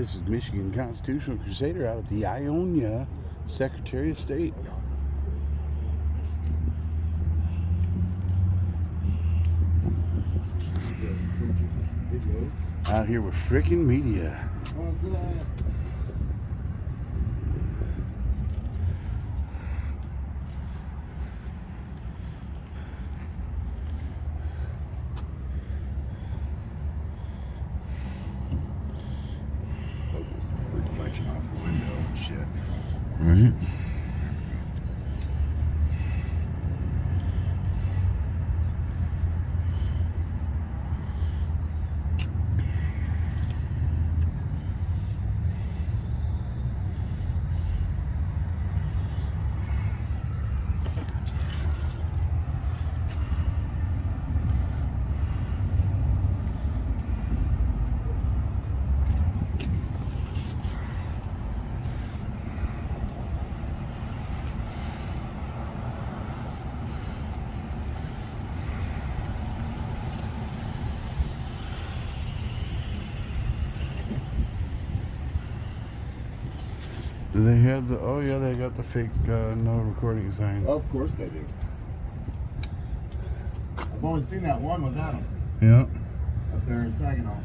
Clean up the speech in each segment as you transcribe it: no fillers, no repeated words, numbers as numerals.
This is Michigan Constitutional Crusader out at the Ionia Secretary of State. Out here with frickin' media. Reflection off the window and shit. Right? Do they have the, oh yeah, they got the fake no recording sign. Well, of course they do. I've only seen that one without them. Yeah. Up there in Saginaw.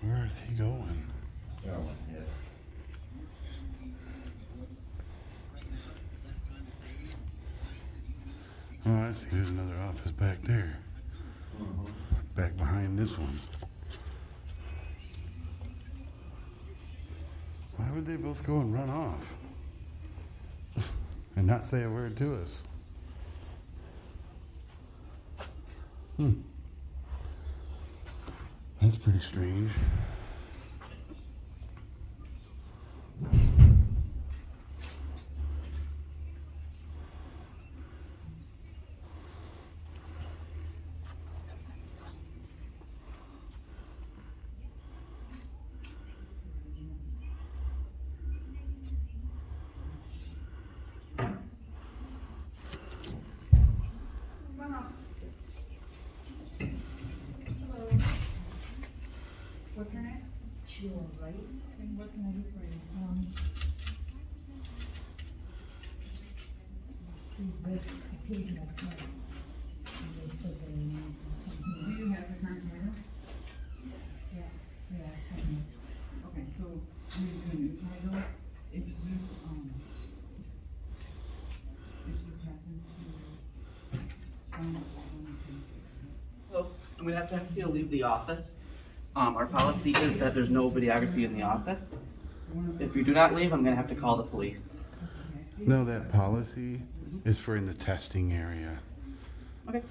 Where are they going? That one, yeah. Oh, I see. There's another office back there. Back behind this one. Why would they both go and run off? And not say a word to us? That's pretty strange. What's your name? Sheila, right? And what can I do for you? Occasional time. Do you have the current tomato? Yeah. Okay, so you're doing a new title. If you happen to Hello, I'm gonna have to ask you to leave the office. Our policy is that there's no videography in the office. If you do not leave, I'm gonna have to call the police. No, that policy is for in the testing area. Okay,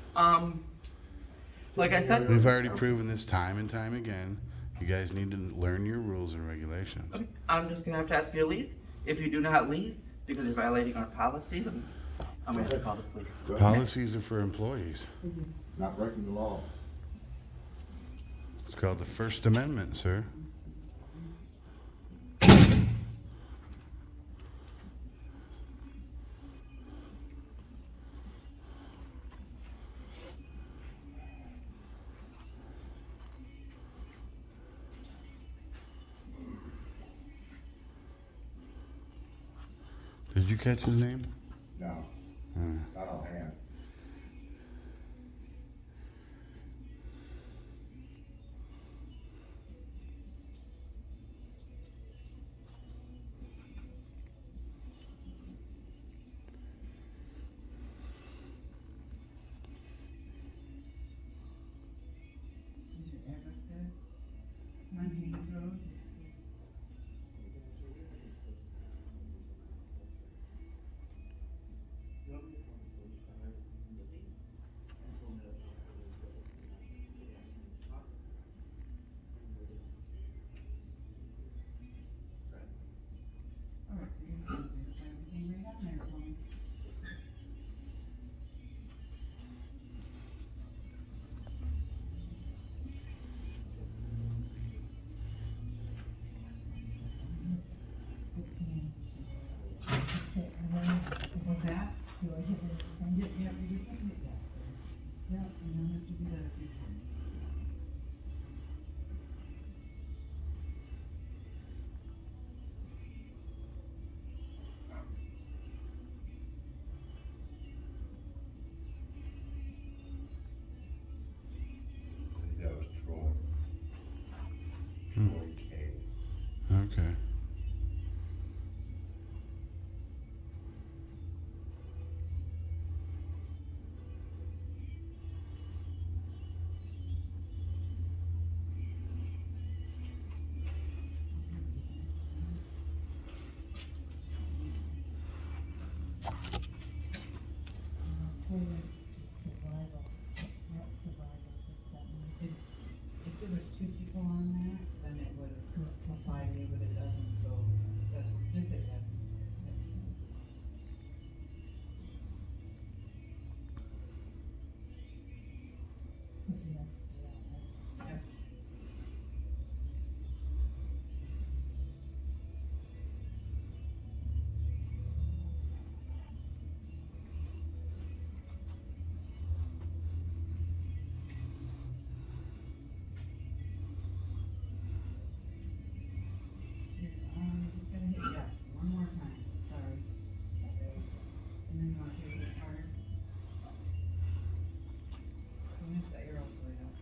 like I said, We've already proven this time and time again. You guys need to learn your rules and regulations. okay, I'm just gonna have to ask you to leave. If you do not leave, because you're violating our policies, I'm gonna have to call the police. Policies are for employees. Not breaking the law. It's called the First Amendment, sir. Did you catch his name? No. Not on hand. What's that? Yep, you just have to hit yes. Yep, and you'll have to do that a few times. That was Troy. Hmm. Troy K. Okay. If there was two people on there, then it would have applied me, but it doesn't, so that's, just say yes. Yep. You just gotta hit yes one more time, sorry. And then you want to hit the card. As soon as that arrow's lit up.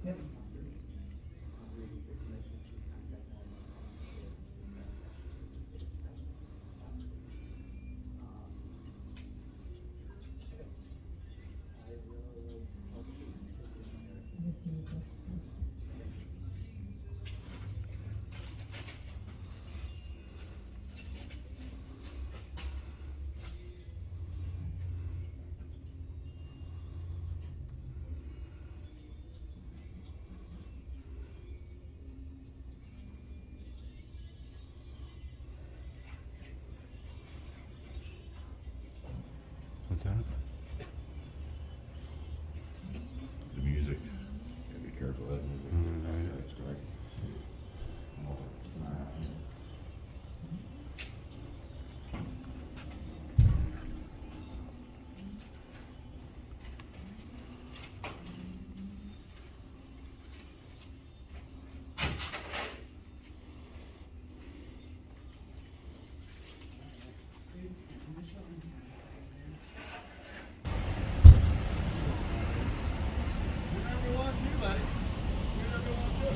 Yep. What's that? The music. Gotta be careful of that music. That's right. Whenever you want to, buddy. Whenever you want to.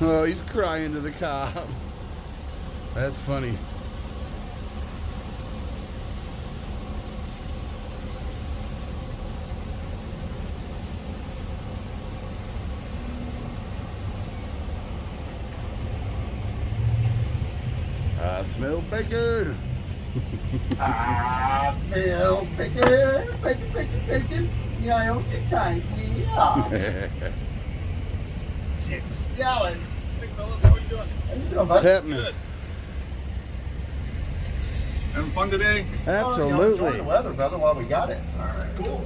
Oh, he's crying to the cop. That's funny. I smell bacon. I smell bacon, bacon, bacon, bacon. Yeah, okay, time. Yeah. Chicken's yelling. Hey fellas, how are you doing? How you doing, What's bud? happening? Good. Having fun today? Absolutely. Enjoy the weather, brother, while we got it. All right. Cool.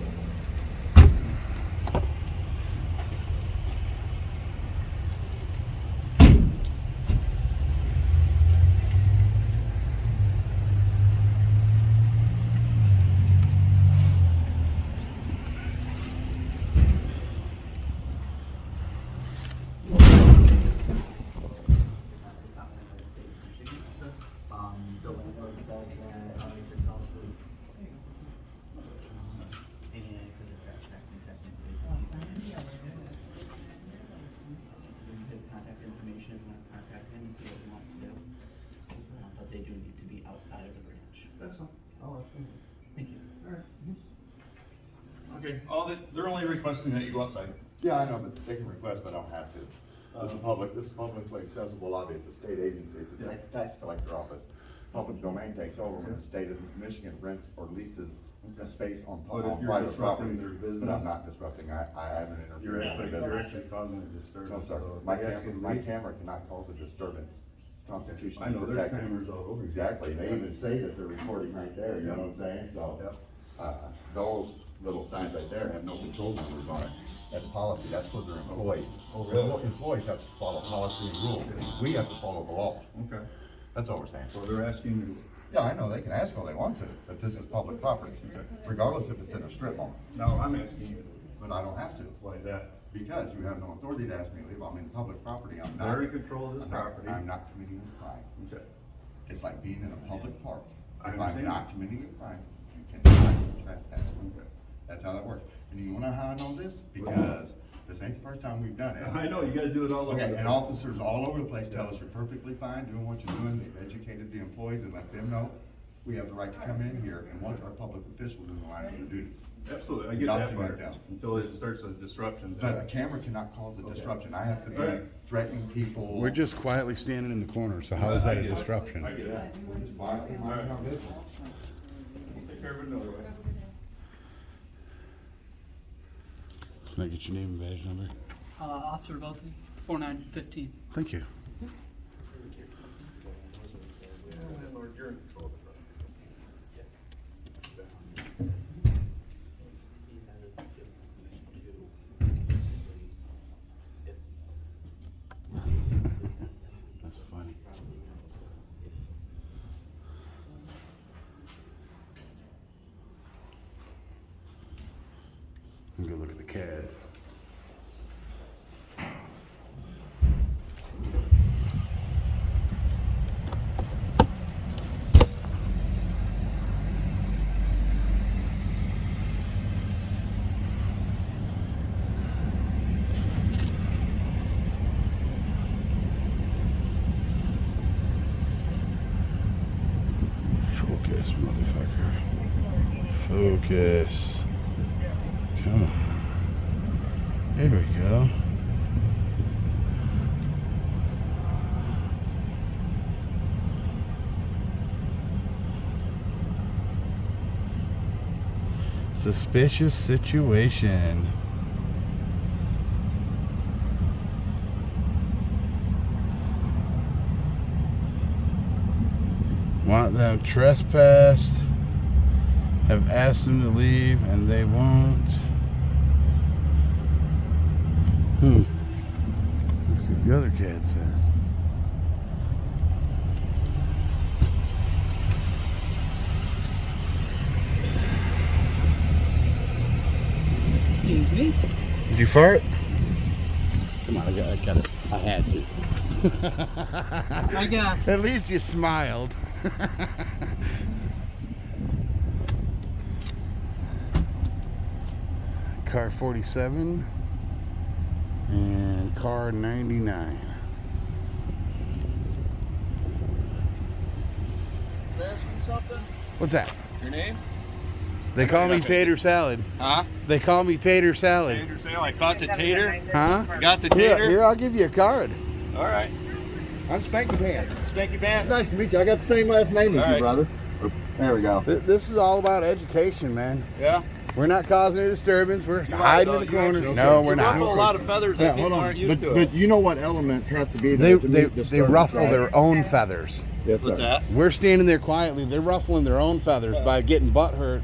Building website that Arlington College. And Okay, they're only requesting that you go outside. Yeah, I know, but they can request, but I don't have to. This is publicly accessible lobby, it's a state agency, it's a tax collector office. Public domain takes over when the state of Michigan rents or leases a space on But if you're private disrupting property. their business. But I'm not disrupting, I haven't You're interfered with actually, their business. causing a disturbance. No, sir, So if my they ask you to camera leave- cannot cause a disturbance. It's constitutionally I know, there's protected. cameras all over. Exactly, they even say that they're recording right there, you know what I'm saying, so. Those little signs right there have no control numbers on it. That's policy, that's for their employees. Oh, really? Employees have to follow policy and rules, we have to follow the law. Okay, That's all we're saying. so they're asking you, Yeah, I know, they can ask all they want to, but this is public property, regardless if it's in a strip mall. no, I'm asking you, But I don't have to, why is that? because you have no authority to ask me to leave, I'm in public property, I'm not. They're in control of this I'm not- property. I'm not committing a crime. Okay. It's like being in a public park. I If I'm understand. not committing a crime, you cannot trespass me. Okay. That's how that works. And you wanna know how I know this? Because this ain't the first time we've done it. I know, you guys do it all over. Okay, the and place. officers all over the place tell us you're perfectly fine doing what you're doing. They've educated the employees and let them know we have the right to come in here and watch our public officials in the line of their duties. Absolutely, I get that Document part, them. until it starts a disruption. But a camera cannot cause a disruption. I have to be threatening people. We're just quietly standing in the corner, so how is that a disruption? I get it. Yeah, we're just quietly minding our business. We'll take care of it another way. Can I get your name and badge number? Officer Velty, 4915. Thank you. Landlord, you're in control of it, right? That's funny. I'm gonna look at the CAD. Focus, motherfucker. Focus. Come on. There we go. Suspicious situation. Want them trespassed. Have asked them to leave and they won't. Let's see what the other cat says. Excuse me? Did you fart? Come on, I got it. I had to. I got At least you smiled. Car 47 and car 99. Can I ask you something? What's that? Your name? They call me Tater Salad. Huh? They call me Tater Salad. Tater sale, I caught the tater. Huh? Got the Here, tater? here, I'll give you a card. All right. I'm Spanky Pants. Spanky Pants. Nice to meet you. I got the same last name as All you, right. brother. There we go. This is all about education, man. Yeah. We're not causing a disturbance. We're hiding in the corner. No, we're You ruffle a not. lot of feathers that people aren't used to. But you know what elements have to be They, there to they, meet the they standards, ruffle right? their own feathers. Yes, sir. What's that? We're standing there quietly. They're ruffling their own feathers by getting butthurt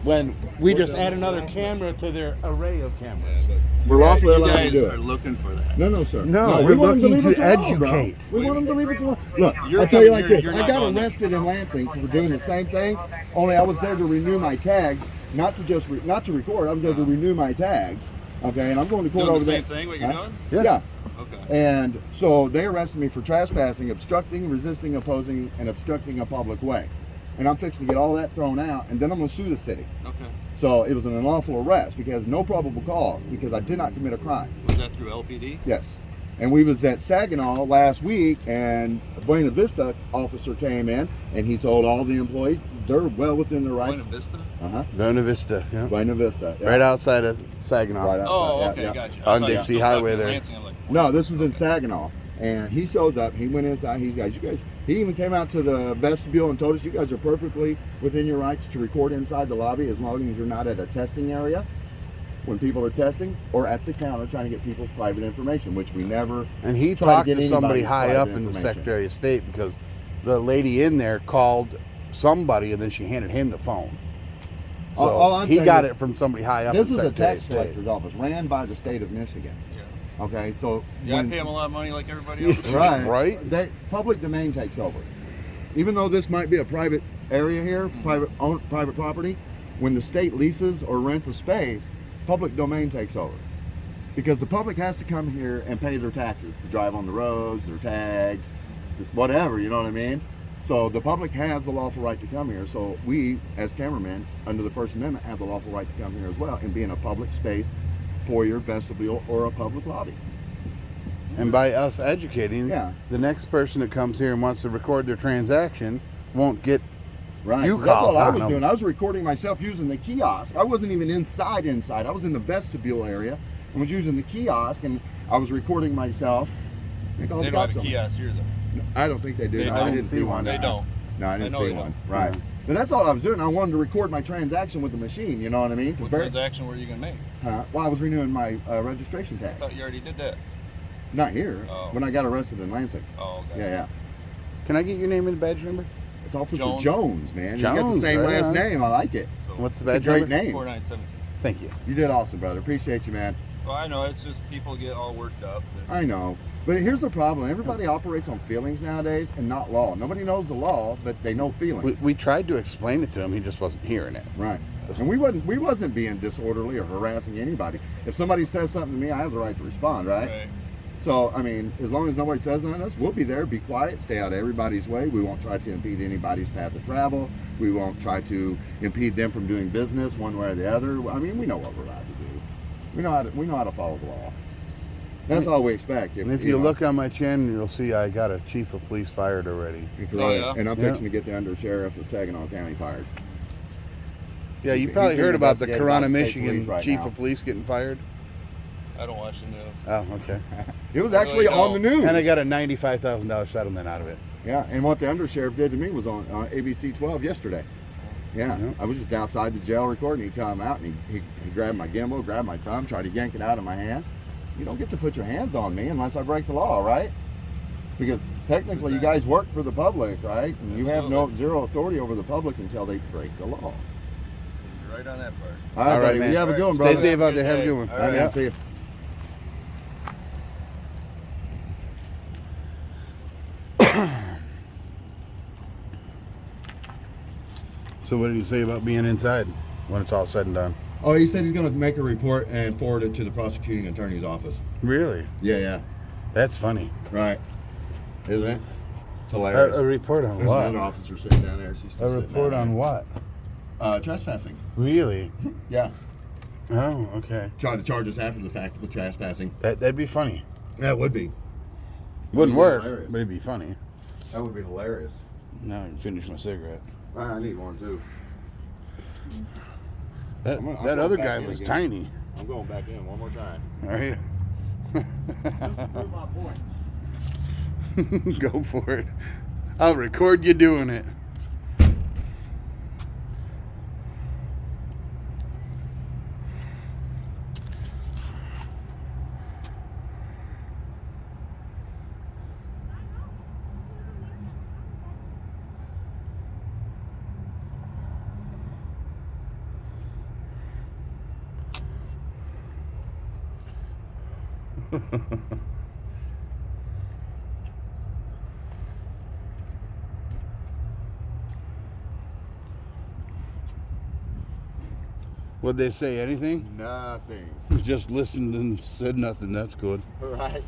when we just add another camera to their array of cameras. We're lawfully You allowed to guys do are it. looking for that. No, sir. No, we we're want them looking leave to us alone, bro. educate. We want them to leave us alone. Look, You're I'll tell you coming like here, this. you're I not got going there. arrested in Lansing for doing the same thing, only I was there to renew my tags, not to just not to record. I was there to renew my tags. Okay, and I'm going to court Doing over the there. same thing, what you're doing? Yeah. Okay. And so they arrested me for trespassing, obstructing, resisting, opposing, and obstructing a public way. And I'm fixing to get all that thrown out, and then I'm going to sue the city. Okay. So it was an unlawful arrest because no probable cause, because I did not commit a crime. Was that through LPD? Yes. And we was at Saginaw last week, and a Buena Vista officer came in, and he told all the employees they're well within their rights. Buena Vista? Uh-huh. Buena Vista, yeah. Buena Vista. Yeah. Right outside of Saginaw. Right outside. Oh, yeah, okay, yeah. gotcha. On I thought you Dixie were talking Highway about there. Lansing. I'm like, No, this was in Saginaw. And he shows up, he went inside, he even came out to the vestibule and told us you guys are perfectly within your rights to record inside the lobby as long as you're not at a testing area when people are testing or at the counter trying to get people's private information, which we never. And he try talked get to somebody anybody's high private up in the information. Secretary of State because the lady in there called somebody and then she handed him the phone. So All I'm he saying got is it from somebody high up This in is the a Secretary tax of State. collector's office ran by the state of Michigan. yeah. Okay, so Yeah, when- I pay them a lot of money like everybody else. Right. Right? Public domain takes over. Even though this might be a private area here, private property, when the state leases or rents a space, public domain takes over. Because the public has to come here and pay their taxes to drive on the roads, their tags, whatever, you know what I mean? So the public has the lawful right to come here. So we, as cameramen, under the First Amendment, have the lawful right to come here as well and be in a public space, foyer, vestibule, or a public lobby. And by us educating, Yeah. the next person that comes here and wants to record their transaction won't get. Right. You That's all call, I I was don't doing. know. I was recording myself using the kiosk. I wasn't even inside. I was in the vestibule area and was using the kiosk, and I was recording myself. They don't have a kiosk here, though. I don't think they do. They No, I don't. didn't see one. They don't. No, I I didn't know see they one. don't. Right. Yeah. But that's all I was doing. I wanted to record my transaction with the machine. You know what I mean? What transaction were you going to make? Well, I was renewing my registration I tag. thought you already did that. Not here. Oh. When I got arrested in Lansing. Oh, okay. Yeah. Can I get your name and badge number? It's Officer Jones. Jones, man. You got the Jones, same right last on. name. I like it. So, What's the It's a badge great number? name. 4917. Thank you. You did awesome, brother. Appreciate you, man. Well, I know. It's just people get all worked up. I know. But here's the problem. Everybody operates on feelings nowadays and not law. Nobody knows the law, but they know feelings. We tried to explain it to him. He just wasn't hearing it. Right. And we wasn't being disorderly or harassing anybody. If somebody says something to me, I have the right to respond, right? Right. So, I mean, as long as nobody says nothing to us, we'll be there, be quiet, stay out of everybody's way. We won't try to impede anybody's path of travel. We won't try to impede them from doing business one way or the other. I mean, we know what we're allowed to do. We know how to follow the law. That's all we expect. And if you look on my channel, you'll see I got a chief of police fired already. Oh, yeah? And I'm Yeah. fixing to get the undersheriff of Saginaw County fired. Yeah, you He's probably being heard about the investigated by Corona, the state Michigan police right chief now. of police getting fired. I don't watch the news. Oh, okay. It was actually really on the news. And I got a $95,000 settlement out of it. Yeah, and what the undersheriff did to me was on ABC 12 yesterday. Yeah, Yeah. I was just outside the jail recording. He come out and he grabbed my gimbal, grabbed my thumb, tried to yank it out of my hand. You don't get to put your hands on me unless I break the law, right? Because technically you guys work for the public, right? And you have zero authority over the public until they break the law. You're right on that part. All right, buddy. man. You have a good one, Stay brother. safe out there. Good Have a day. good one. All All right, Yeah. man. See you. So what did he say about being inside when it's all said and done? Oh, he said he's going to make a report and forward it to the prosecuting attorney's office. Really? Yeah, That's funny. right. Isn't it? It's A hilarious. report on There's another what? officer sitting down there. She's still A sitting report down on what? there. Trespassing. Really? Yeah. Oh, okay. Try to charge us after the fact with trespassing. That'd be funny. That would be. Wouldn't be work, hilarious. but it'd be funny. That would be hilarious. Now I can finish my cigarette. I need one too. That I'm that going other back guy in was again. tiny. I'm going back in one more time. Are you? Just to prove my point. Go for it. I'll record you doing it. What'd they say? Anything? Nothing. Just listened and said nothing. That's good. Right.